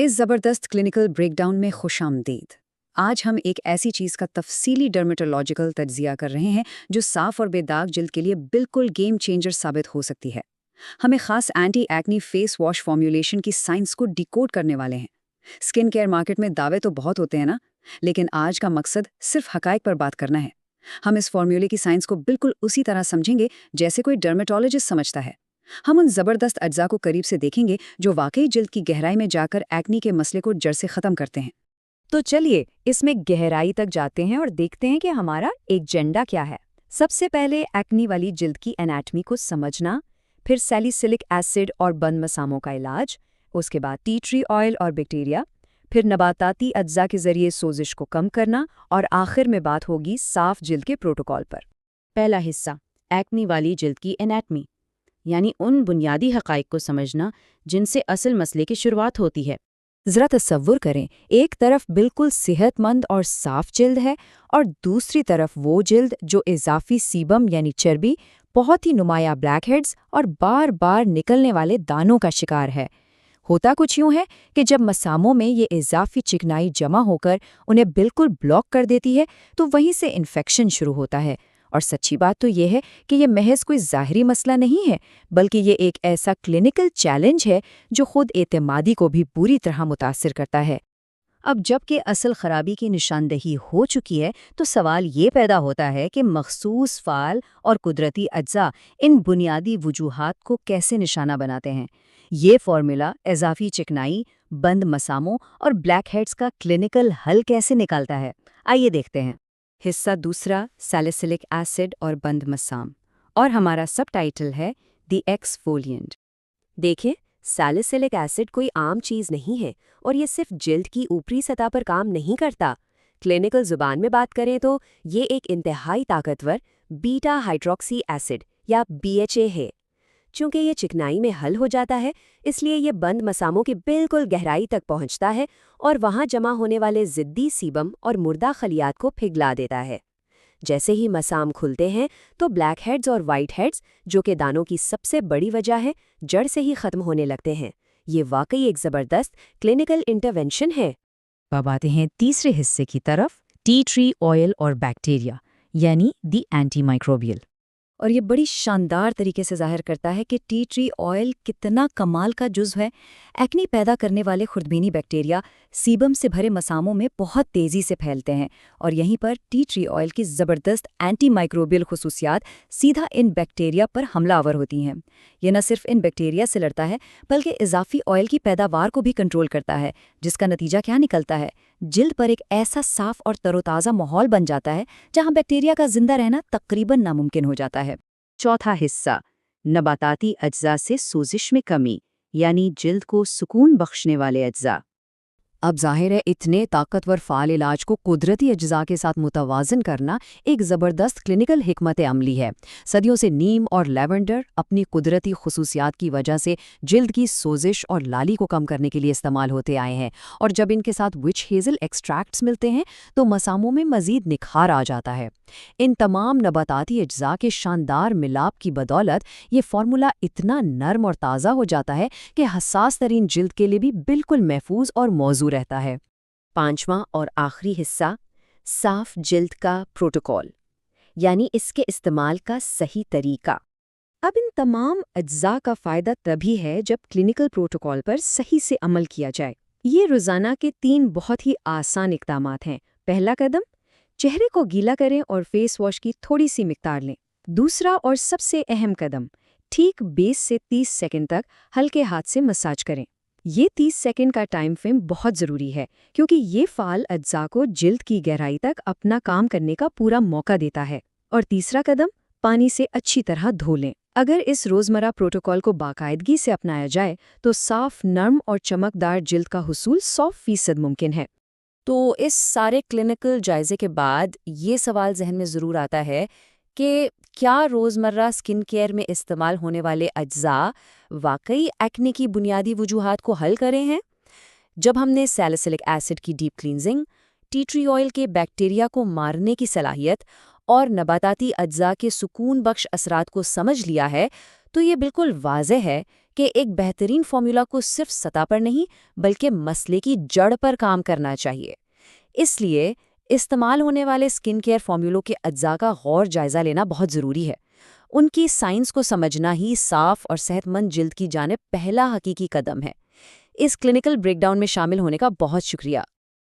इस ज़बरदस्त clinical breakdown में खुशामदीद। आज हम एक ऐसी चीज़ का तफसीली डर्मेटोलॉजिकल तज्जिया कर रहे हैं जो साफ और बेदाग जिल्द के लिए बिल्कुल गेम चेंजर साबित हो सकती है। हमें खास anti acne face wash formulation की साइंस को डिकोड करने वाले हैं। स्किन केयर मार्केट में दावे तो बहुत होते हैं ना, लेकिन आज का मकसद सिर्फ हकाइक पर बात करना है। हम इस फॉर्मूले की साइंस को बिल्कुल उसी तरह समझेंगे जैसे कोई डर्मेटोलॉजिस्ट समझता है। हम उन ज़बरदस्त अज्जा को करीब से देखेंगे जो वाकई जिल्द की गहराई में जाकर एक्नी के मसले को जड़ से ख़त्म करते हैं। तो चलिए इसमें गहराई तक जाते हैं और देखते हैं कि हमारा एजेंडा क्या है। सबसे पहले एक्नी वाली जिल्द की एनाटमी को समझना, फिर सैलिसिलिक एसिड और बंद मसामों का इलाज, उसके बाद टी ट्री ऑयल और बैक्टीरिया, फिर नबाताती अज्जा के जरिए सोजिश को कम करना और आखिर में बात होगी साफ जिल्द के प्रोटोकॉल पर। पहला हिस्सा, एक्नी वाली जिल्द की एनाटमी, यानी उन बुनियादी हक़ाइक़ को समझना जिनसे असल मसले की शुरुआत होती है। ज़रा तसव्वुर करें, एक तरफ बिल्कुल सेहतमंद और साफ जिल्द है और दूसरी तरफ वो जिल्द जो इजाफी सीबम यानी चर्बी, बहुत ही नुमाया ब्लैक हेड्स और बार बार निकलने वाले दानों का शिकार है। होता कुछ यूं है कि जब मसामों में ये इजाफी चिकनाई जमा होकर उन्हें बिल्कुल ब्लॉक कर देती है तो वहीं से इन्फेक्शन शुरू होता है। और सच्ची बात तो ये है कि ये महज कोई ज़ाहिरी मसला नहीं है, बल्कि ये एक ऐसा क्लिनिकल चैलेंज है जो खुद एतमादी को भी पूरी तरह मुतासिर करता है। अब जबकि असल खराबी की निशानदही हो चुकी है तो सवाल ये पैदा होता है कि मखसूस फ़ाल और कुदरती अज्जा इन बुनियादी वजूहात को कैसे निशाना बनाते हैं। ये फॉर्मूला इजाफी चिकनाई, बंद मसामों और ब्लैक हेड्स का क्लिनिकल हल कैसे निकालता है, आइए देखते हैं। हिस्सा दूसरा, सैलिसिलिक एसिड और बंद मसाम, और हमारा सब टाइटल है द एक्सफोलिएंट। देखिए, सैलिसिलिक एसिड कोई आम चीज़ नहीं है और ये सिर्फ जिल्द की ऊपरी सतह पर काम नहीं करता। क्लिनिकल जुबान में बात करें तो ये एक इंतहाई ताकतवर बीटा हाइड्रोक्सी एसिड या BHA है। चूंकि ये चिकनाई में हल हो जाता है, इसलिए ये बंद मसामों की बिल्कुल गहराई तक पहुंचता है और वहां जमा होने वाले ज़िद्दी सीबम और मुर्दा खलियात को पिघला देता है। जैसे ही मसाम खुलते हैं तो ब्लैक हेड्स और वाइट हेड्स, जो कि दानों की सबसे बड़ी वजह है, जड़ से ही ख़त्म होने लगते हैं। ये वाकई एक ज़बरदस्त क्लिनिकल इंटरवेंशन है। अब आते हैं तीसरे हिस्से की तरफ, टी ट्री ऑयल और बैक्टीरिया, यानी द एंटी माइक्रोबियल। और ये बड़ी शानदार तरीके से जाहिर करता है कि टी ट्री ऑयल कितना कमाल का जुज़्व है। एक्नी पैदा करने वाले खुर्दबीनी बैक्टीरिया सीबम से भरे मसामों में बहुत तेज़ी से फैलते हैं और यहीं पर टी ट्री ऑयल की ज़बरदस्त एंटी माइक्रोबियल खुसूसियात सीधा इन बैक्टीरिया पर हमलावर होती हैं। ये न सिर्फ इन बैक्टीरिया से लड़ता है बल्कि इजाफी ऑयल की पैदावार को भी कंट्रोल करता है, जिसका नतीजा क्या निकलता है? जिल्द पर एक ऐसा साफ और तरोताज़ा माहौल बन जाता है जहां बैक्टीरिया का जिंदा रहना तकरीबन नामुमकिन हो जाता है। चौथा हिस्सा, नबाताती अज्जा से सोजिश में कमी, यानी जिल्द को सुकून बख्शने वाले अज्जा। अब जाहिर है इतने ताकतवर फ़ाल इलाज को कुदरती अज्जा के साथ मुतवाज़न करना एक ज़बरदस्त क्लिनिकल हिकमत अमली है। सदियों से नीम और लेवेंडर अपनी कुदरती खुसूसियात की वजह से जिल्द की सोजिश और लाली को कम करने के लिए इस्तेमाल होते आए हैं, और जब इनके साथ विच हेज़ल एक्सट्रैक्ट्स मिलते हैं तो मसामों में मज़ीद निखार आ जाता है। इन तमाम नबाताती अज्जा के शानदार मिलाप की बदौलत ये फार्मूला इतना नरम और ताज़ा हो जाता है कि हसास तरीन जिल्द के लिए भी बिल्कुल महफूज और मौजू रहता है। पांचवां और आखिरी हिस्सा, साफ जिल्द का प्रोटोकॉल, यानी इसके इस्तेमाल का सही तरीका। अब इन तमाम अज्जा का फ़ायदा तभी है जब क्लिनिकल प्रोटोकॉल पर सही से अमल किया जाए। ये रोज़ाना के 3 बहुत ही आसान इक़दामात हैं। पहला कदम, चेहरे को गीला करें और फेस वॉश की थोड़ी सी मिकदार लें। दूसरा और सबसे अहम कदम, ठीक 20 से 30 सेकंड तक हल्के हाथ से मसाज करें। ये 30 सेकंड का टाइम फ्रेम बहुत ज़रूरी है क्योंकि ये फ़ाल अज्जा को जिल्द की गहराई तक अपना काम करने का पूरा मौका देता है। और तीसरा कदम, पानी से अच्छी तरह धो लें। अगर इस रोज़मर्रा प्रोटोकॉल को बाकायदगी से अपनाया जाए तो साफ, नर्म और चमकदार जिल्द का हुसूल 100% मुमकिन है। तो इस सारे क्लिनिकल जायजे के बाद ये सवाल जहन में ज़रूर आता है कि क्या रोज़मर्रा स्किन केयर में इस्तेमाल होने वाले अज्जा वाकई एक्ने की बुनियादी वजूहात को हल करे हैं? जब हमने सैलिसिलिक एसिड की deep cleansing, tea tree oil के बैक्टीरिया को मारने की सलाहियत और नबाताती अज्जा के सुकून बख्श असरात को समझ लिया है, तो ये बिल्कुल वाज़ेह है کہ ایک بہترین فارمولا کو صرف سطح پر نہیں بلکہ مسئلے کی جڑ پر کام کرنا چاہیے۔ اس لیے استعمال ہونے والے اسکن کیئر فارمولوں کے اجزاء کا غور جائزہ لینا بہت ضروری ہے۔ ان کی سائنس کو سمجھنا ہی صاف اور صحت مند جلد کی جانب پہلا حقیقی قدم ہے۔ اس کلینکل بریک ڈاؤن میں شامل ہونے کا بہت شکریہ۔